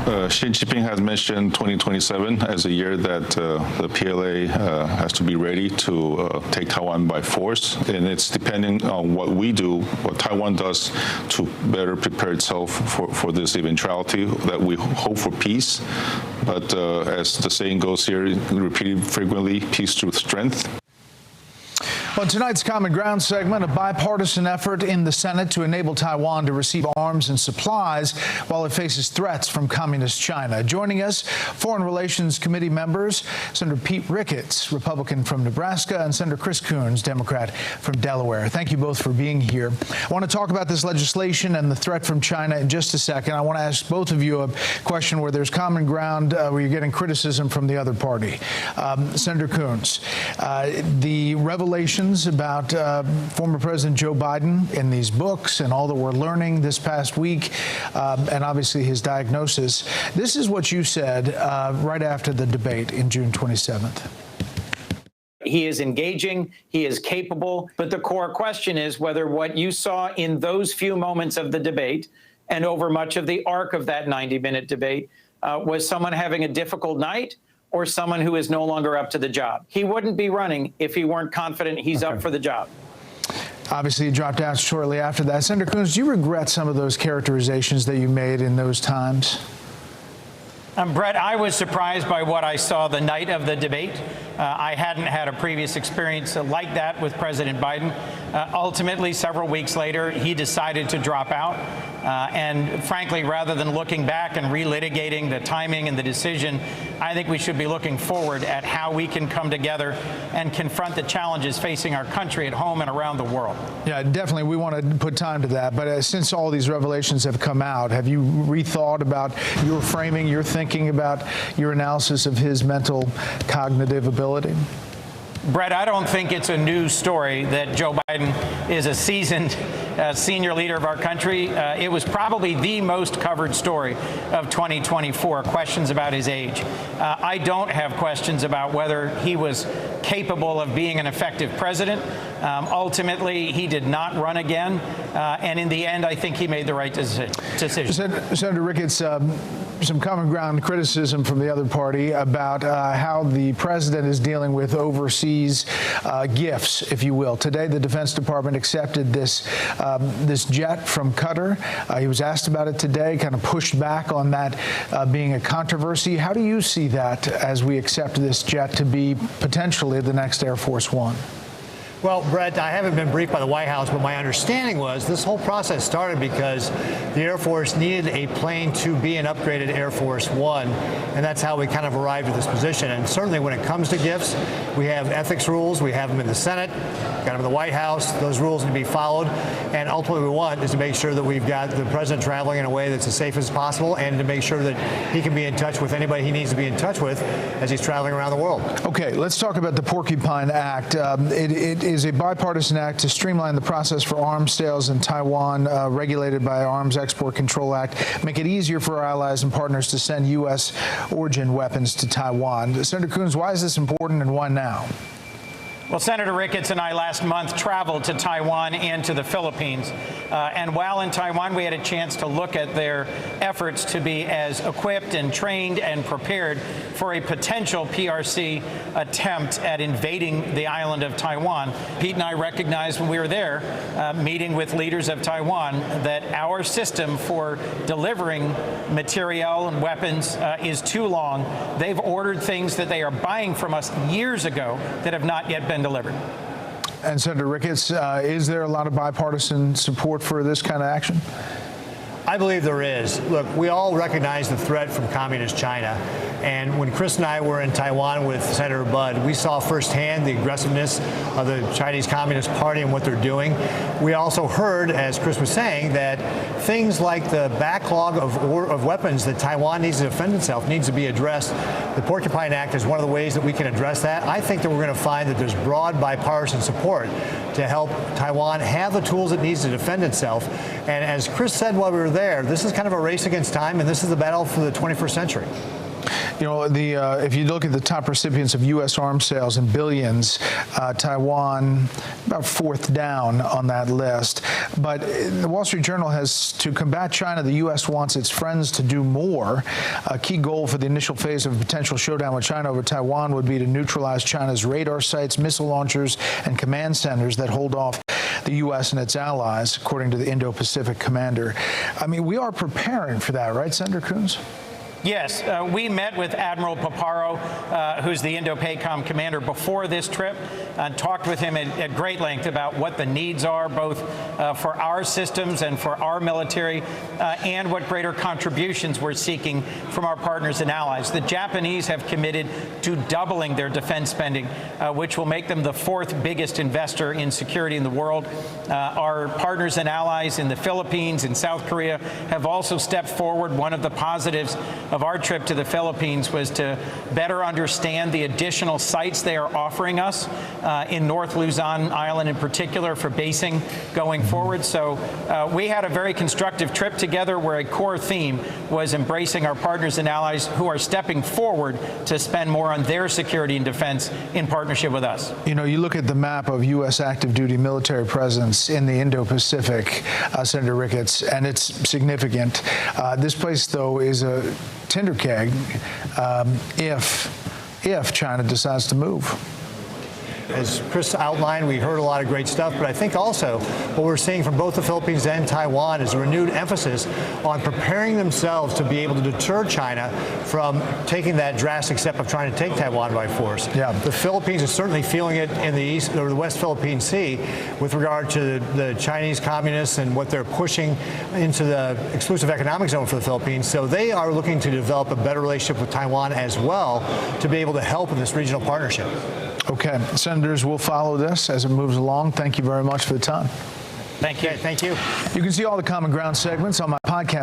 Xi Jinping has mentioned 2027 as a year that the PLA has to be ready to take Taiwan by force, and it's depending on what we do, what Taiwan does to better prepare itself for this eventuality that we hope for peace. But as the saying goes here, repeated frequently, peace through strength. On tonight's Common Ground segment, a bipartisan effort in the Senate to enable Taiwan to receive arms and supplies while it faces threats from Communist China. Joining us, Foreign Relations Committee members, Senator Pete Ricketts, Republican from Nebraska, and Senator Chris Coons, Democrat from Delaware. Thank you both for being here. I want to talk about this legislation and the threat from China in just a second. I want to ask both of you a question where there's common ground, where you're getting criticism from the other party. Senator Coons, the revelations about former President Joe Biden in these books and all that we're learning this past week, and obviously his diagnosis. This is what you said right after the debate in June 27th. He is engaging, he is capable, but the core question is whether what you saw in those few moments of the debate and over much of the arc of that 90-minute debate was someone having a difficult night or someone who is no longer up to the job. He wouldn't be running if he weren't confident he's up for the job. Obviously, he dropped out shortly after that. Senator Coons, do you regret some of those characterizations that you made in those times? Brett, I was surprised by what I saw the night of the debate. I hadn't had a previous experience like that with President Biden. Ultimately, several weeks later, he decided to drop out. And frankly, rather than looking back and relitigating the timing and the decision, I think we should be looking forward at how we can come together and confront the challenges facing our country at home and around the world. Yeah, definitely. We want to put time to that. But since all these revelations have come out, have you rethought about your framing, your thinking about your analysis of his mental cognitive ability? Brett, I don't think it's a news story that Joe Biden is a seasoned senior leader of our country. It was probably the most covered story of 2024, questions about his age. I don't have questions about whether he was capable of being an effective president. Ultimately, he did not run again. And in the end, I think he made the right decision. Senator Ricketts, some common ground criticism from the other party about how the president is dealing with overseas gifts, if you will. Today, the Defense Department accepted this jet from Qatar. He was asked about it today, kind of pushed back on that being a controversy. How do you see that as we accept this jet to be potentially the next Air Force One? Well, Brett, I haven't been briefed by the White House, but my understanding was this whole process started because the Air Force needed a plane to be an upgraded Air Force One, and that's how we kind of arrived at this position. And certainly when it comes to gifts, we have ethics rules. We have them in the Senate, got them in the White House. Those rules need to be followed. And ultimately what we want is to make sure that we've got the president traveling in a way that's as safe as possible and to make sure that he can be in touch with anybody he needs to be in touch with as he's traveling around the world. Okay, let's talk about the Porcupine Act. It is a bipartisan act to streamline the process for arms sales in Taiwan, regulated by Arms Export Control Act, make it easier for our allies and partners to send U.S. origin weapons to Taiwan. Senator Coons, why is this important and why now? Well, Senator Ricketts and I last month traveled to Taiwan and to the Philippines. And while in Taiwan, we had a chance to look at their efforts to be as equipped and trained and prepared for a potential PRC attempt at invading the island of Taiwan. Pete and I recognized when we were there, meeting with leaders of Taiwan, that our system for delivering materiel and weapons is too long. They've ordered things that they are buying from us years ago that have not yet been delivered. And Senator Ricketts, is there a lot of bipartisan support for this kind of action? I believe there is. Look, we all recognize the threat from Communist China. And when Chris and I were in Taiwan with Senator Budd, we saw firsthand the aggressiveness of the Chinese Communist Party and what they're doing. We also heard, as Chris was saying, that things like the backlog of weapons that Taiwan needs to defend itself needs to be addressed. The Porcupine Act is one of the ways that we can address that. I think that we're going to find that there's broad bipartisan support to help Taiwan have the tools it needs to defend itself. And as Chris said while we were there, this is kind of a race against time, and this is the battle for the 21st century. You know, if you look at the top recipients of U.S. arms sales in billions, Taiwan about fourth down on that list. But the Wall Street Journal has, to combat China, the U.S. wants its friends to do more. A key goal for the initial phase of a potential showdown with China over Taiwan would be to neutralize China's radar sites, missile launchers, and command centers that hold off the U.S. and its allies, according to the Indo-Pacific commander. I mean, we are preparing for that, right, Senator Coons? Yes, we met with Admiral Paparo, who's the Indo-PACOM commander, before this trip, and talked with him at great length about what the needs are, both for our systems and for our military, and what greater contributions we're seeking from our partners and allies. The Japanese have committed to doubling their defense spending, which will make them the fourth biggest investor in security in the world. Our partners and allies in the Philippines and South Korea have also stepped forward. One of the positives of our trip to the Philippines was to better understand the additional sites they are offering us in North Luzon Island in particular for basing going forward. So we had a very constructive trip together where a core theme was embracing our partners and allies who are stepping forward to spend more on their security and defense in partnership with us. You know, you look at the map of U.S. active duty military presence in the Indo-Pacific, Senator Ricketts, and it's significant. This place, though, is a tinder keg if China decides to move. As Chris outlined, we heard a lot of great stuff, but I think also what we're seeing from both the Philippines and Taiwan is a renewed emphasis on preparing themselves to be able to deter China from taking that drastic step of trying to take Taiwan by force. Yeah. The Philippines is certainly feeling it in the East or the West Philippine Sea with regard to the Chinese communists and what they're pushing into the exclusive economic zone for the Philippines. So they are looking to develop a better relationship with Taiwan as well to be able to help in this regional partnership. Okay, senators, we'll follow this as it moves along. Thank you very much for the time. Thank you. Okay, thank you. You can see all the Common Ground segments on my podcast.